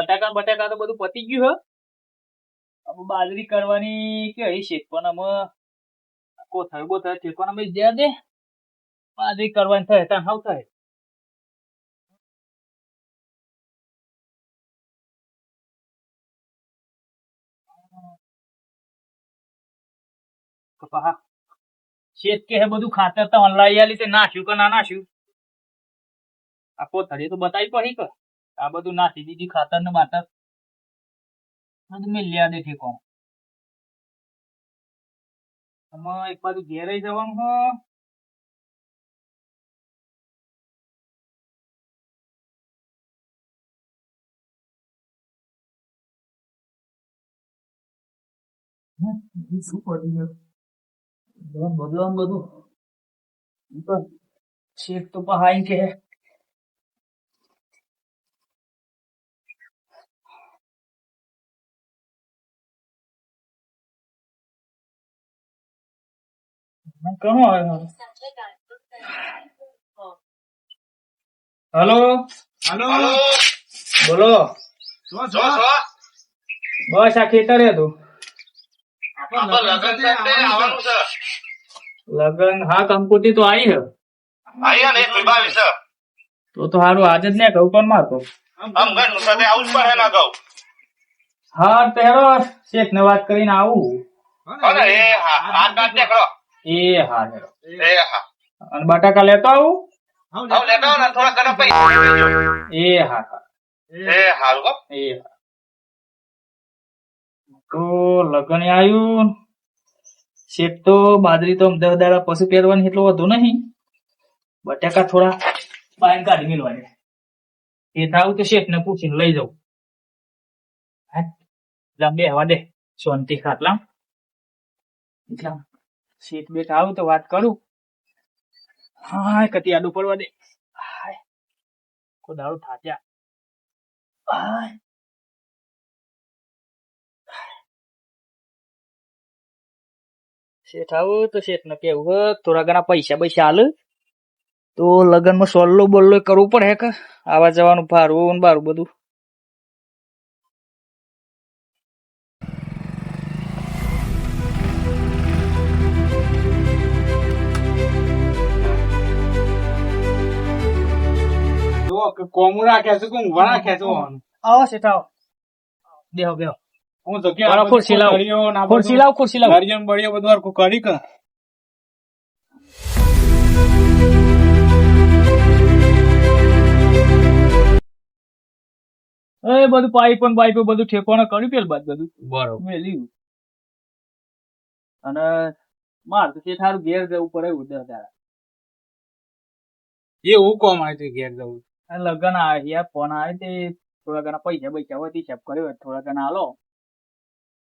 બટાકા બટાકા તો બધું પતી ગયું હે. હવે બાજરી કરવાની કે હઈ શેક પણ અમે કોથળ બોથળ ઠેકવાના મેં જ્યાં દે બાજરી કરવાની થાય ત્યાં હાવ થાય. કપા શેત કે હે બધું ખાતર તો લઈ આલી તે નાખ્યું કે ના નાખ્યું આ કોથળી તો બતાવી પડી કે આ બધું નાખી દીધી ખાતર ને બાતર બધું મેં લ્યા દે ઠેકો. અમે એક બાજુ ઘેરે જવાનું હો. શું પડી ગયું બધું બધું શેક તો પહાઈ કે કણો આવ્યો. હલો હલો બોલો. બસ આ ખેતરે હતું. લગન હા કંકુતી તો આવી હે. તો સારું આજે જ ને કહું પણ મારતો હા પહેરો શેઠ ને વાત કરીને આવું. એ હા અને બટાકા લેતો આવું. એ હા એ હા તો લગન આવ્યું. શેઠ તો બાજરી તો 10 દાડા પશુ પહેરવાની એટલું વધુ નહીં. બટાકા થોડા બાઈન કાઢી મેળવાની એ થાવું તો શેઠ ને પૂછીને લઈ જાઉં. બે હવા દે શાંતિ ખાટલા એટલા શેઠ બેઠ આવું તો વાત કરું. હા કતી આડું પડવા દે કોઈ દારૂ થાચ્યા. શેઠ આવું તો શેઠ ને કેવું થોડા ઘણા પૈસા હાલ તો લગન માં સોલ્લો બોલ્લો કરવું પડે કે આવા જવાનું ભારું ને બારું બધું. કોમું રાખ્યા છે કોમ રાખ્યા છો આવો શેઠ આવો બેહો બેહો. હું તો કે ખુરશી લાવ ખુરશી લાવ હરિયમ બળિયો બધું હરખું કરી કે એ બધું પાઇપ બધું ઠેકોને કર્યું પેલ બાદ બધું બરોબર મેલ્યું. અને માર તો શેઠ હારું ઘેર જવું પડે એવું દાદા. એવું કોમ આવ્યું ઘેર જવું લગન આવ્યા ફોન આવે તે થોડા ઘણા પૈસા હોય હિસાબ કર્યો થોડા ઘણા હાલો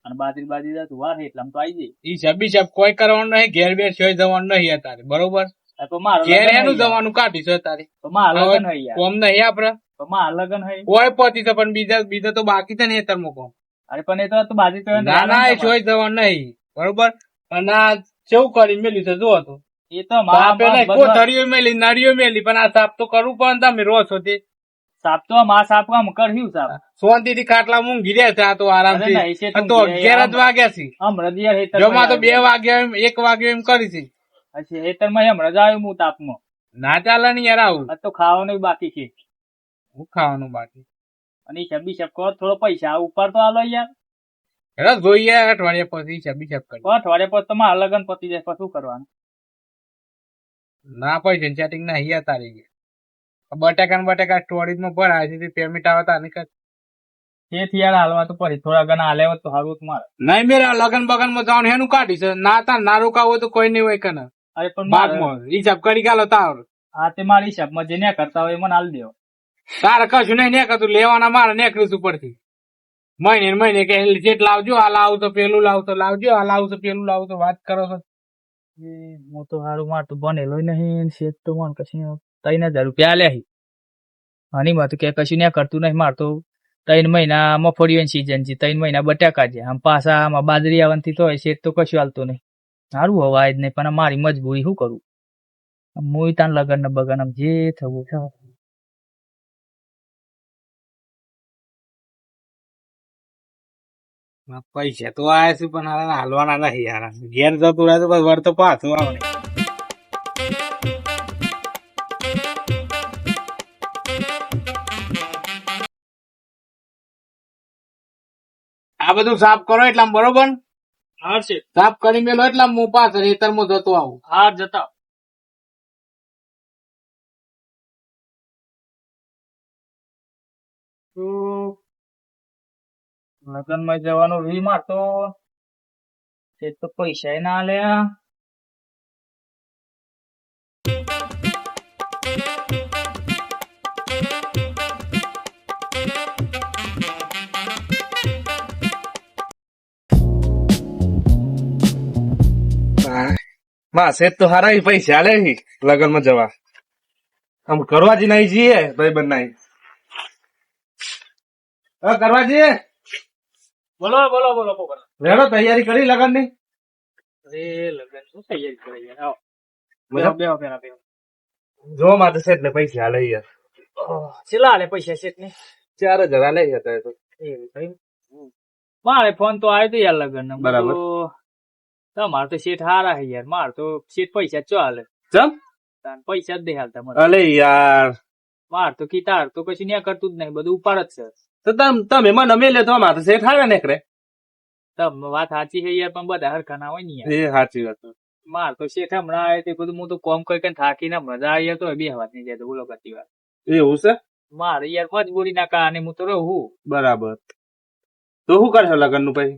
અને બાજરી જતું વાર એટલામાં તો આવી જાય. હિસાબ કોઈ કરવાનું નહીં ઘેર બેર છે જવાનું નહીં અત્યારે બરોબર. તો મારે ઘેર એનું જવાનું કાઢી છે અત્યારે તો મારે લગન હોય કોમ નહીં આપડે તો મારે લગન હોય કોઈ પતિ છે પણ બીજા તો બાકી છે ને અત્યારમાં કોમ. અરે પણ એ તો બાજરી તો ના એ જોઈ જવાનું નહીં બરોબર. અને આ કેવું કરી મેલ્યું છે જો તો એ તો કોથળીઓ મેલી નાળીઓ મેલી પણ આ સાફ તો કરવું પણ તમે રો છો તે સાફ તો સાફ કામ કર્યું સાહેબ શાંતિ થી ખાટલા મૂંઘી રહ્યા છે. આ તો આરામથી તો 11 જ વાગ્યા છે જમા તો 2 વાગ્યા 1 વાગ્યો એમ કરી છે. હેતર માં હમણાં જ આવ્યું હું તાપમાં ના ચાલે ને યાર આવું તો ખાવાનું બાકી છે. હું ખાવાનું બાકી અને હિસાબ કરો થોડો પૈસા ઉપર તો આલો યાર જોઈએ અઠવાડિયા પછી હિસાબ કરી અઠવાડિયા પછી તમારે લગન પતી જાય પછી શું કરવાનું. ના પૈસા સેટિંગ ના હિયા તારી બટાકા સ્ટોરેજ માં ભરાય છે પેમેન્ટ આવે તાને તેથી યાર હાલવા તો પછી થોડા ઘણા હાલે તો સારું મારે નહીં મેરા લગન બગન માં જવાનું એનું કાઢી છે ના તાર ના રોકાવ હોય તો કોઈ નહીં હોય કને. અરે પણ બાદમાં હિસાબ કરી ગાલો તાર હા તે મારા હિસાબમાં જે ના કરતા હોય મને હાલ દેવો. તારે કશું નહીં ને કરતું લેવાના મારે નીકળ્યું છું પડથી મહિને કે જેટ લાવજો આ લાવું તો પેલું લાવું તો લાવજો આ લાવું તો પેલું લાવું તો વાત કરો છો. હું તો સારું મારતું બનેલો નહીં શેત તો મને કશું 3000 રૂપિયા લે હની માં તો કે કશું ના કરતું નહીં મારતો 3 મહિના મફળીઓની સિઝન છે 3 મહિના બટાકા છે આમ પાછા આમાં બાજરી આવવાની તો હોય શેત તો કશું હાલતું નહીં. સારું હવાય જ નહીં પણ મારી મજબૂરી શું કરું હું તાન લગન ને બગન આમ જે થવું પૈસા તો આયા છે પણ હાલ હાલવાના નહીં યાર ઘેર જતું રહે તો વર તો પાછું આવે આ બધું સાફ કરો એટલે આમ બરોબર હા છે સાફ કરી મેલો એટલે આમ હું પાછળ ખેતરમાં જતો આવું હા જતા તો લગ્નમાં જવાનું રી મારતો તે તો પૈસા ના આલ્યા માં શેઠ તો હારા ઈ પૈસા આલે છે લગન માં જવા આમ કરવા જ નહીં જઈએ ભાઈ બનાવી કરવા જઈએ બોલો બોલો બોલો બોલો રેડો તૈયારી કરી લગન ની અરે લગન શું તૈયારી કરે યાર આવો બેહો પેલા બેહો જો મારે શેઠ ને પૈસા આલે યાર છેલ્લા આલે પૈસા શેઠ ને 4000 આલે હતા તો એવું થયું મારે ફોન તો આવ્યો તો યાર લગન બરાબર. તમારે તો શેઠ હારા હે યાર મારે તો શેઠ પૈસા ચો હાલે ચમ તાન પૈસા જ દે હાલતા મને અલે યાર માર તો કીતાર તો કશું ન્યા કરતું જ નહીં બધું ઉપર જ છે તો તમે મને મેલે તો મારે શેઠ આવે ને કરે તમે વાત સાચી છે યાર પણ બધા હરખા ના હોય ને યાર એ સાચી વાત માર તો શેઠ હમણાં આવે તે બધું હું તો કોમ કરી કરીને થાકીને મજા આવી તો બે વાત નહીં જાય તો બોલો કતી વાત એવું છે મારે યાર મજબૂરી ના કારણે હું તો રહું બરાબર તો શું કરશો લગન નું પછી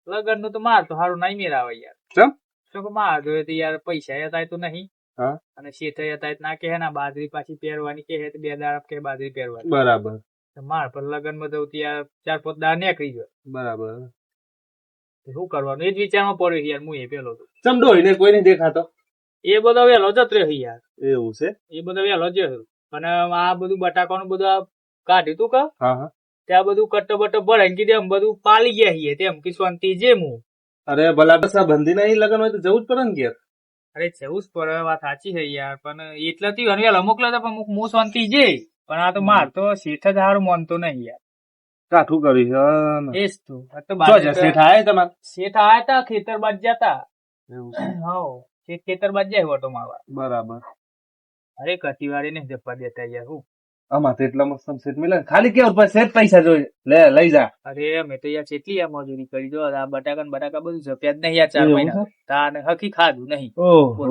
લગન નું તો માર તો સારું નહીં મેળાવે યાર ચમ શું કે માર જોડે તો યાર પૈસા હતા તો નહીં હા અને શેઠ હતા ના કે ના બાજરી પાછી પહેરવાની કે તો 2 દાડા કે બાજરી પહેરવાની બરાબર તો માર પર લગન માં જવું ત્યાં 4-5 દાડા નીકળી જાય બરાબર શું કરવાનું એ જ વિચારમાં પડ્યો યાર હું એ પેલો તો ચમ ડોહીને કોઈ નહીં દેખાતો એ બધો વહેલો જતો રહ્યો યાર એવું છે એ બધો વહેલો જ રહ્યો અને આ બધું બટાકાનું બધું આ કાઢ્યું તું કા હા હા ત્યાં બધું કટ્ટો બટ્ટો ભરાઈને કીધું એમ બધું પાલી ગયા છીએ તેમ કે શાંતિ જે હું અરે ભલા બસ આ બંધી નહીં લગન હોય તો જવું જ પડે ને ઘેર અરે જવું જ પડે વાત સાચી છે યાર પણ એટલાથી વહેલો મોકલો તો પણ હું શાંતિ જે પણ આ તો માર તો શેઠ જ હારું માનતો નહીં યાર કાઠું કર્યું છે એ જ તો આ તો જો છે શેઠ આયા તમારે શેઠ આયા તા ખેતર બાજ જતા એવું છે હા શેઠ ખેતર બાજ જાય ઓટો મારવા બરાબર અરે કતી વાળી નહીં જપવા દેતા યાર હું આમાં તો એટલા મસ્ત શેઠ મિલે ખાલી કેવું પર શેઠ પૈસા જોઈએ લે લઈ જા અરે મેં તો યાર કેટલી આ મજૂરી કરી જો આ બટાકા ને બટાકા બધું જપ્યા જ નહીં યાર 4 એવું મહિના તાન હકી ખાધું નહીં ઓહો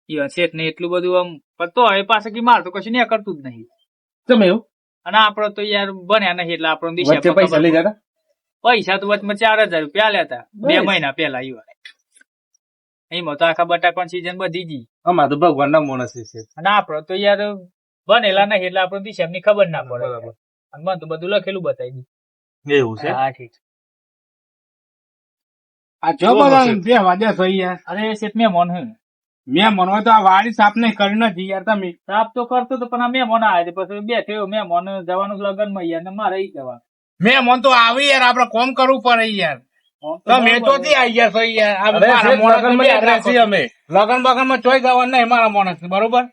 ઈવન શેઠ ને એટલું બધું આમ પતો હવે પાસે કે માર તો કશું નહીં કરતું જ નહીં તમે એવું અને આપડે તો યાર બન્યા નહીં એટલે આપણો વચ્ચે પૈસા લઈ જતા પૈસા તો વચમાં 4000 રૂપિયા લેતા 2 મહિના પેલા ઈવન એમાં તો આખા બટાકા સીઝન બધી ગઈ આમાં તો ભગવાન ના માણસ છે અને આપડે તો યાર બનેલા નહીં એટલે આપણને દિશા ની ખબર ના પડે બરાબર. અને મને તો બધું લખેલું બતાવી એવું છે દીધું હા ઠીક આ જો બધા બે વાગ્યા થઈ યાર અરે શેઠ મેં મોન હું મેં મનો તો આ વાડી સાફ નહીં કરી નથી યાર તમે સાફ તો કરતો તો પણ આ મેં મોન આવે પછી બે થયો મેં મોન જવાનું લગન માં યાર ને મારે ઈ જવાનું મેં મન તો આવી યાર આપડે કોમ કરવું પડે યાર તમે તો થી આવી ગયા છો યાર આ અરે મારા શેઠ મોણસ લગનમાં બે નીકળ્યા છીએ અમે લગન બગન માં ચોઈ જવાનું નહીં મારા માણસ બરોબર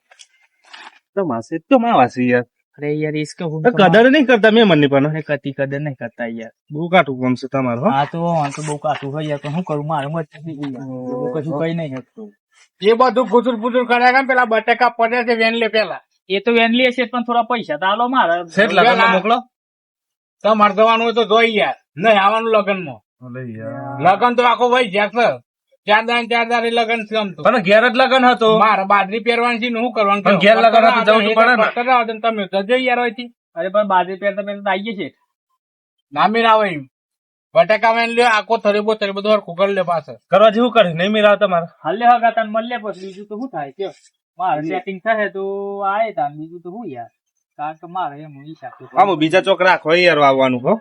તો માસે તો માં વાસી યાર અરે યાર इसको હું કદર નહીં કરતા મેં મનની પણ અરે કતી કદર નહીં કરતા યાર બહુ કાઠું કામ છે તમારું હો. આ તો બહુ કાઠું હોય યાર પણ શું કરું મારે મત કશું કઈ નહીં શકતું એ બધું ફૂચુર ફૂચુર કર્યા કેમ પેલા બટાકા પડ્યા છે વેનલે પેલા એ તો વેનલી હશે પણ થોડા પૈસા તો આલો મારે શેઠ લગનમાં મોકલો તમારે જવાનું હોય તો જોઈ યાર નહીં આવવાનું લગન માં અલે યાર લગન તો આખો ભાઈ જશે 4 દાડે લગન છે આમ તો પણ ઘેર જ લગન હતો મારે બાજરી પહેરવાની છે ને શું કરવાનું પણ ઘેર લગન હતું જવું તો પડે ને. તમે જજો યાર હોયથી અરે પણ બાજરી પહેરતા પહેરતા આવીએ છે ના મેર આવે એમ બટાકા વેન લ્યો આખો થરી બોતરી બધું હરખું કરી લે પાછળ કરવા જેવું કરે નહીં મેરા તમારે હલ્લે હગા તાન મળે પછી બીજું તો શું થાય કે મારે સેટિંગ થાય તો આય તાન બીજું તો શું યાર કારણ કે મારે એમ હિસાબ તો આમ બીજા ચોક રાખો યાર આવવાનું હો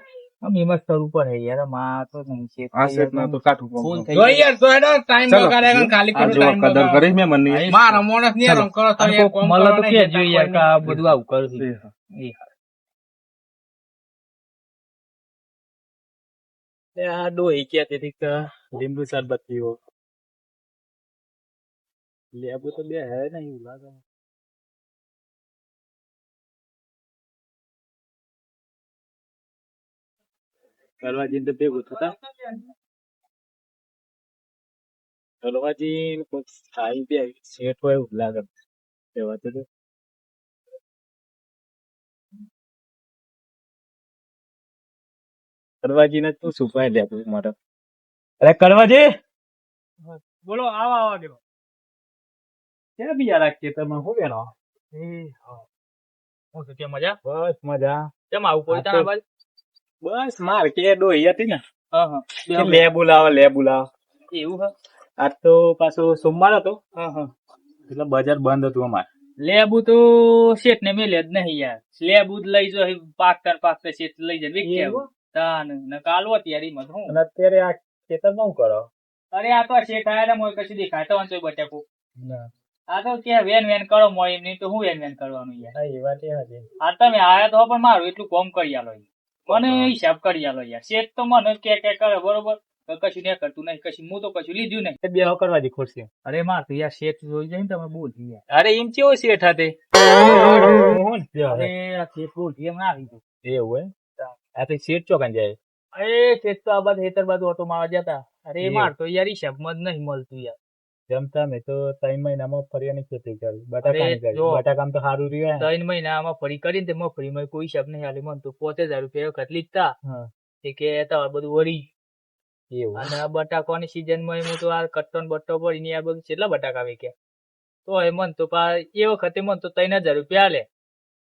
આમ એમ જ કરવું પડે યાર માં તો નહીં છે આ શેઠ ના તો કાઠું કામ ફોન છે. થઈ જોઈ યાર તો હેડો ટાઈમ ચલો. બગાડે ખાલી આ કરો જો ટાઈમ કદર કરી મેં મનની મારા માણસ ને યાર કરો તો યાર કોમ મળે તો કરવાના કે નહીં, જો યાર કે આ બધું આવું કરું છું. આ ડોહી ક્યાં તેથી કે લીંબુ શરબત પીવો લેબુ તો બે હે નહીં એવું લાગે કરવાજી તો ભેગું થતા કરવાજી કોઈક થાય બે શેઠ હોય એવું લાગે કહેવા તો કરવાજી ને તું છુપાઈ લે તું મારે અરે કરવાજી બોલો આવો આવો દેવો ક્યાં બીજા રાખીએ તમે શું વેણો હું શું કે મજા બસ મજા કેમ આવું કોઈ તારા બાજુ બસ માર કે ડોહી હતી ને હા હા કે લે બોલાવો એવું હા આજ તો પાછો સોમવાર હતો હા હા એટલે બજાર બંધ હતું અમારે લેબુ તો શેઠ ને મેલે જ નહીં યાર લેબુ જ લઈ જો પાકતા શેઠ લઈ જાય વિકે એવું? તાન ને કાલવો તૈયારી મત હું અને અત્યારે આ ખેતર શું કરો અરે આ તો શેઠ આયા મોય કશું દેખાય તો અંતો બટાકુ આ તો કે વેન કરો મોય એમની તો હું વેન કરવાનું યાર એ વાત એ હતી આ તમે આયા તો પણ મારું એટલું કોમ કરી આલો મને હિસાબ કરી આલો યાર શેઠ તો મને કે કરે બરોબર તો કશું ને કરતું નહીં કશું હું તો કશું લીધું નહીં બે કરવા દી ખુરશી અરે માર તો યાર શેઠ જોઈ જાય ને તમે બોલતી યાર અરે એમ કેવો શેઠ hatte અરે આ શેઠ બોલતી એમ ના આવી ગયું એવું હે આ તો શેઠ ચોકન જાય અરે શેઠ તો આ બાજુ હેતર બાજુ ઓટો મારવા જતા અરે એવું? માર તો યાર હિસાબમાં જ નહીં મળતું યાર જમતા મેં તો 3 મહિનામાં ફરિયાની ખેતી કરી અરે બટાકાની કરી જો. બટાકામાં તો સારું રહ્યું હે. 3 મહિનામાં ફરી કરીને તે મફળીમાં કોઈ હિસાબ નહીં આલી મને તો 5000 રૂપિયા વખત લીધા હા એ કે તમારે બધું વળી એવું અને આ બટાકાની સિઝનમાં હું તો આ કટ્ટો ને બટ્ટો પડીને આ બધું કેટલા બટાકા વેચ્યા તો એ મન તો એ વખતે મન તો 3000 રૂપિયા લે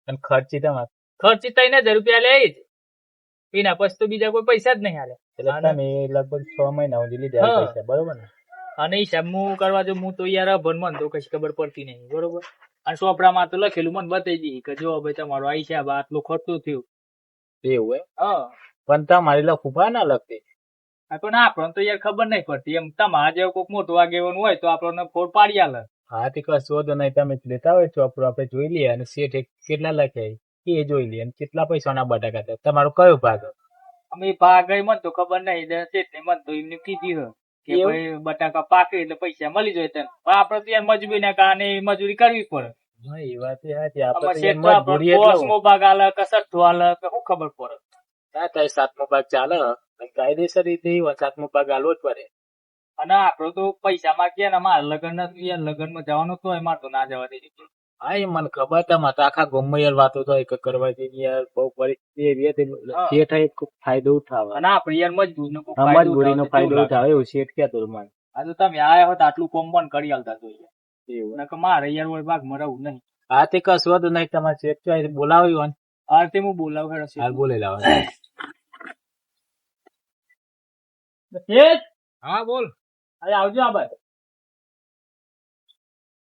અને ખર્ચી તમારે ખર્ચી 3000 રૂપિયા લે જ એના પછી તો બીજા કોઈ પૈસા જ નહીં હાલે એટલે તમે લગભગ 6 મહિના સુધી લીધા હા. પૈસા બરોબર ને અને હિસાબ હું કરવા જો હું તો યાર અભણ મન તો કશી ખબર પડતી નહીં બરોબર અને ચોપડામાં તો લખેલું મને બતાવી દી કે જો ભાઈ તમારો આ હિસાબ આટલું ખર્ચું થયું એવું હે હા પણ તમારી લખું ના લખતી આ પણ આપણને તો યાર ખબર નહીં પડતી એમ તમારા જેવો કોઈક મોટું આગેવાનું હોય તો આપણને ફોડ પાડી આલે હા તે કશો તો નહીં તમે લેતા હોય ચોપડો આપણે જોઈ લઈએ અને શેઠે કેટલા લખ્યા એ જોઈ લઈએ અને કેટલા પૈસાના બટાકા હતા તમારો કયો ભાગ અમે ભાગ ગઈ મન તો ખબર નહીં એટલે મન તો એમને કીધી કે એવું? ભાઈ બટાકા પાકે એટલે પૈસા મળી જાય તને પણ આપણે તો યાર મજૂરી ના કારણે મજૂરી કરવી પડે હા એ વાત એ હતી આમાં આપણે શેઠ તો આપણને મજબૂરી એટલે પોસમો ભાગ આલે કે સઠ્ઠો આલે કે શું ખબર પડે ના થાય 7મો ભાગ ચાલે અને કાયદેસર રીતે 7મો ભાગ આલવો જ પડે અને આપડે તો પૈસા માં કે ને મારે લગ્ન નથી યાર લગ્ન માં જવાનું તો મારે તો ના જવા દે હા એ મને ખબર તમારે તો આખા ગામમાં યાર વાતો થાય કે કરવા જઈને યાર બહુ પરિસ્થિતિ એવી હતી હા. શેઠ એ ખૂબ ફાયદો ઉઠાવે અને આપડે યાર મજબૂર નો મજબૂરીનો ફાયદો ઉઠાવે એવું શેઠ કહેતો હતો મને આ તો તમે આયા હોત આટલું કોમ પણ કરી આલતા તો યાર એવું નકર મારે યાર ઓય ભાગ માં રહું નહીં હા તે કશું હતું નહીં તમારે શેઠ ચોય બોલાવ્યું આ તે હું બોલાવ હેડો હાલ બોલે લાવો શેઠ હા બોલ અરે આવજો આ બાજુ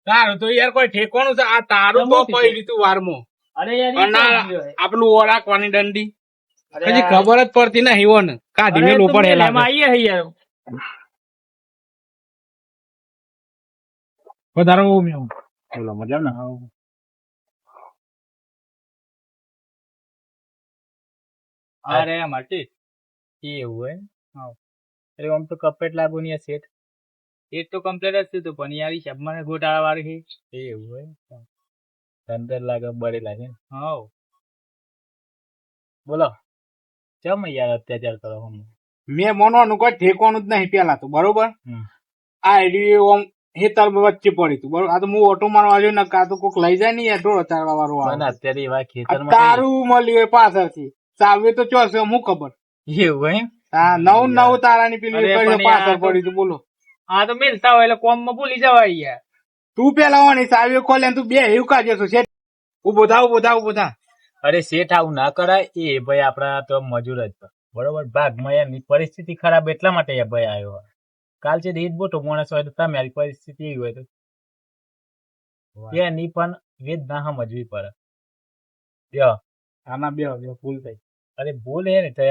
તારું તો યાર કોઈ ઠેકવાનું છે આ તારું તો જમવું પડી તું વારમાં અરે યાર અને ઈ આ કેમ ગયો હે? આપણું ઓળાકવાની દંડી અરે હજી આ- ખબર જ પડતી નહીં હો ને કાઢી મેલું અરે તો પડે એમાં આઈએ હે યાર વધારે બોલો મતલબ ને અરે માટે એવું હોય હા. અરે આમ તો કપેટ લાગુ ને યાર શેઠ એ તો કમ્પ્લેટ જ થયું હતું પણ યાર હિસાબમાં ગોટાળા વાળી છે એવું હોય અંદર લાગે બળેલા છે ને. હા બોલો ચમ યાર અત્યાચાર કરો અમને મેં માનવાનું કોઈ ઠેકવાનું જ નહીં પેલા તો બરોબર હમ. આ આઈડી ઓમ હેતર વચ્ચે પડી તું બરોબર આ તો હું ઓટો મારવા આવ્યો ને કાં તો કોક લઈ જાય ને યાર ઢોળો ચારવા વાળો પણ આવે. અત્યારે એવા આ ખેતરમાં તારું મળ્યું હોય પાછળથી ચાવે તો ચોસે હું ખબર કઈ એવું હોય હા નવ તારાની પેલી અરે કરી પણ પાછળ યાર પડી તું બોલો આ તો મિલતા હોય એટલે કોમ માં ભૂલી જવાય યાર તું પેલા હોવાની ચાવીઓ ખોલે ને તું બે એવું કાઢે છો શેઠ ઉભો થા અરે શેઠ આવું ના કરાય એ ભાઈ આપડા તો મજૂર જ છે. બરોબર ભાગમાં એમની પરિસ્થિતિ ખરાબ એટલા માટે એ ભાઈ આવ્યો હોય. કાલ છે રીત બોટો માણસ હોય તો તમારી પરિસ્થિતિ એવી હોય તો એની પણ વેદ ના સમજવી પડે લ્યો. આના બે ભૂલ થઈ અરે ભૂલ એ ને તો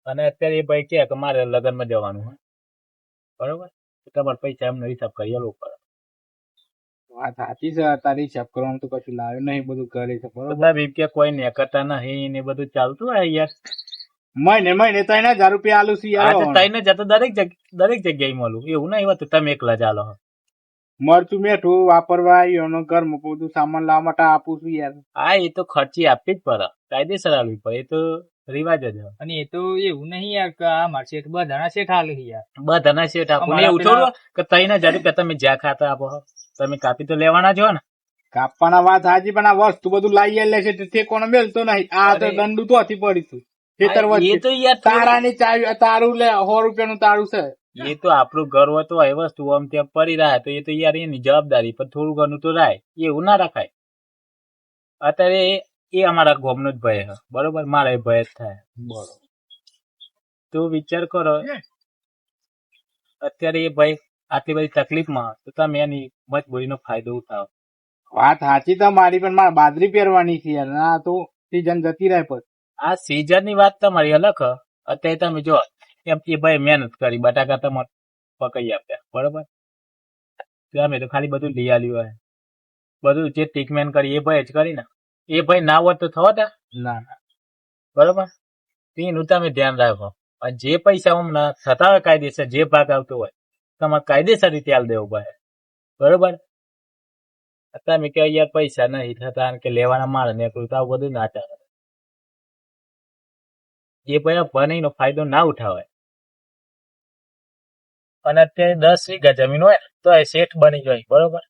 અને અત્યારે એ ભાઈ કે મારે લગ્નમાં જવાનું હોય બરોબર તો તમારે પૈસા એમનો હિસાબ કરી આલવો પડે. વાત સાચી છે તારી હિસાબ કરવાનું તો કશું લાવ્યો નહીં બધું કરે છે બરોબર બધા બી કે કોઈ નેકરતા નહીં ને બધું ચાલતું હોય યાર. મહિને 3000 રૂપિયા આલું છું આ તો યાર તઈને જતો દરેક જગ્યાએ મળું એવું નહીં હોતું તમે એકલા ચાલો. મરચું મેઠું વાપરવા આવ્યો ઘરમાં બધું સામાન લાવવા માટે આપું છું યાર હા એ તો ખર્ચી આપવી જ પડે કાયદેસર આવવી પડે એ તો રિવાજ જ હોય. અને એ તો એવું નહીં યાર કે આ માર શેઠ બધાના શેઠ હાલે છે યાર. બધાના શેઠ આપો ને અમારા એવું થોડું કે 3,000 રૂપિયા તમે જ્યાં ખાતા આપો તમે કાપી તો લેવાના છો ને. કાપવાના વાત હાજી, પણ આ વસ્તુ બધું લાવી આલે છે તે કોને મેલતો નહીં. આ તો અરે. દંડુ તો હતી પડી તું ખેતર એ વચ્ચે. તો યાર થોડું- તારાની ચાવી તારું લે 100 રૂપિયાનું તારું છે. એ તો આપણું ઘર હોય તો એ વસ્તુ આમ ત્યાં પડી રહે તો એ તો યાર એની જવાબદારી, પણ થોડું ઘણું તો રાય એવું ના રખાય. અત્યારે એ અમારા ગામનો જ ભય છે બરોબર, મારા એ ભય જ થાય. બરોબર તો વિચાર કરો અત્યારે એ ભાઈ આટલી બધી તકલીફમાં તો તમે એની મજબૂરીનો ફાયદો ઉઠાવો. વાત સાચી તમારી, પણ મારે બાજરી પહેરવાની છે યાર. ના તો સીઝન જતી રહે પછી. આ સીઝન ની વાત તમારી અલગ છે. અત્યારે તમે જો એમ એ ભાઈ મહેનત કરી, બટાકા તમે પકાઈ આપ્યા બરોબર, અમે તો ખાલી બધું લઈ આલ્યું હોય, બધું જે ટ્રીટમેન્ટ કરી એ ભાઈ જ કરી ને. એ ભાઈ ના હોત તો થવા તા ના ના બરોબર. એનું તમે ધ્યાન રાખો. અને જે પૈસા હમણાં થતા હોય કાયદેસર, જે ભાગ આવતો હોય તમારે કાયદેસર રીતે આલ દેવો ભાઈ બરોબર. તમે કહો યાર પૈસા નહીં થતા કે લેવાના મારે નીકળ્યું તો આવું બધું ના ચાલે. એ ભાઈ ભણીનો ફાયદો ના ઉઠાવે. અને અત્યારે 10 વીઘા જમીન હોય તો એ શેઠ બની જાય બરોબર.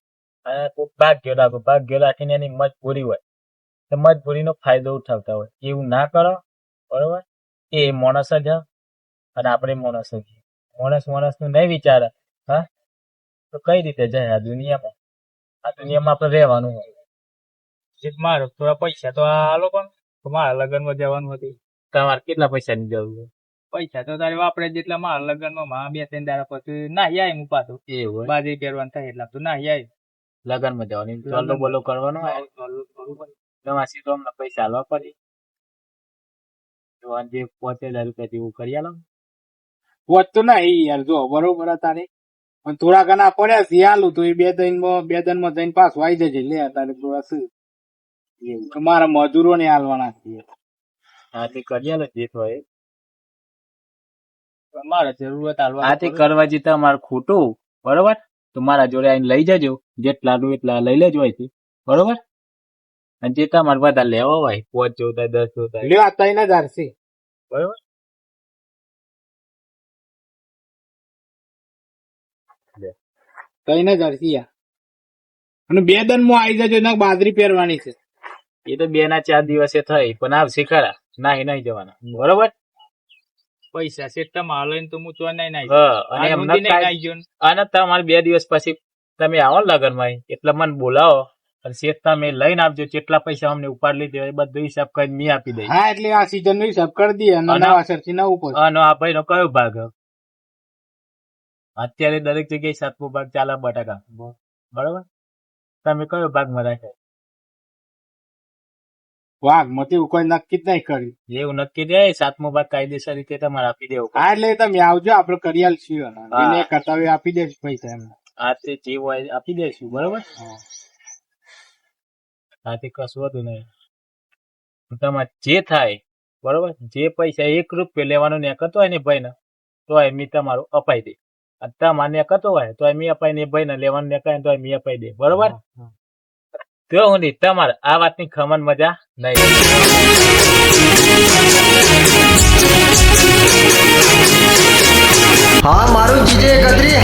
અને કોઈક ભાગ્ય રાખો, ભાગ્ય રાખીને એની મજબૂરી હોય તો મજબૂરીનો ફાયદો ઉઠાવતા હોય. એવું ના કરો બરોબર. એ માણસ જ હ અને આપણે માણસ જ છીએ. માણસનું નહીં વિચારે હા તો કઈ રીતે જાય આ દુનિયામાં. આ દુનિયામાં આપણે રહેવાનું હોય. શેઠ મારો થોડા પૈસા તો આ લોકો મારા લગ્નમાં જવાનું હતું. તમારે કેટલા પૈસાની જરૂર છે? પૈસા તો તારે વાપરે જેટલા મારા લગ્નમાં માં 2-3 દાડા પછી નાહી આય હું પાછો. એવું બાજરી પહેરવાનું થાય એટલા તો નાહી આય. લગનમાં જવાની ચોલો બોલો કરવાનો હોય. તમારે સીધો અમને પૈસા આલવા પડે. તો આજે 5,000 રૂપિયા જેવું કરી આલો. હોત તો નહીં યાર, જો બરોબર તારે પણ થોડા ઘણા પડ્યા છે હાલું તો એ 2 દિનમાં જઈને પાછું આવી જજે. લે તારે થોડા શું એવું કે મારા મજૂરો ને હાલવાના છે. આથી કરી આલો જે થાય એ. પણ મારે જરૂરત હાલવા આથી કરવા જતા અમારે ખોટું બરોબર તો મારા જોડે આવીને લઈ જજો. જેટલા નું એટલા લઈ લેજો અહીંથી બરોબર. અને જે તમારે બધા લેવા હોય 5 જોતા 10 જોતા લ્યો આ 3,000 છે બરોબર. 3,000 છે યાર. અને 2 દિનમાં આવી જજો. એના બાજરી પહેરવાની છે. એ તો 2-4 દિવસે થઈ પણ આવશે ખરા. નહીં જવાના બરોબર. પૈસા શેઠ તમારા લઈને તો હું તો નહીં નાહી. હા અને આ એમને નોંધી નહીં નાહી ગયો ને. અને તમારે 2 દિવસ પછી તમે આવો ને લગનમાં એટલે મને બોલાવો અને શેઠ તમે લઈને આવજો. જેટલા પૈસા અમને ઉપાડ લીધે એ બધો હિસાબ કરીને મેં આપી દઈ. હા એટલે આ સીઝન નો હિસાબ કરી દઈએ અને અને- નવા સરથી નવું પછી. અને આ ભાઈ નો કયો ભાગ હે? અત્યારે દરેક જગ્યાએ 7મો ભાગ ચાલે બટાકા બરોબર. તમે કયો ભાગમાં રાખ્યો? વાઘ મતે કોઈ નક્કી જ નહીં કર્યું. એવું નક્કી થાય 7મો ભાગ કાયદેસર રીતે તમારે આપી દેવો. હા એટલે તમે આવજો, આપડે કરિયાલ છીએ. જેને કરતા હોય આપી દેજો પૈસા એમને. આ તે જે હોય આપી દઈશું બરોબર. આથી કશું હતું નહીં. તમારે જે થાય બરોબર. જે પૈસા 1 રૂપિયો લેવાનો ને કરતો હોય ને ભાઈ ને તો એમ તમારું અપાઈ દે. અને તમારે ને કરતો હોય તો એમ અપાઈ ને ભાઈ ને લેવાનું ને કહે તો એમ અપાઈ દે બરોબર. તો હું નહીં તમારે આ વાતની ખમણ મજા નહીં. હા મારું જીજે ગદરી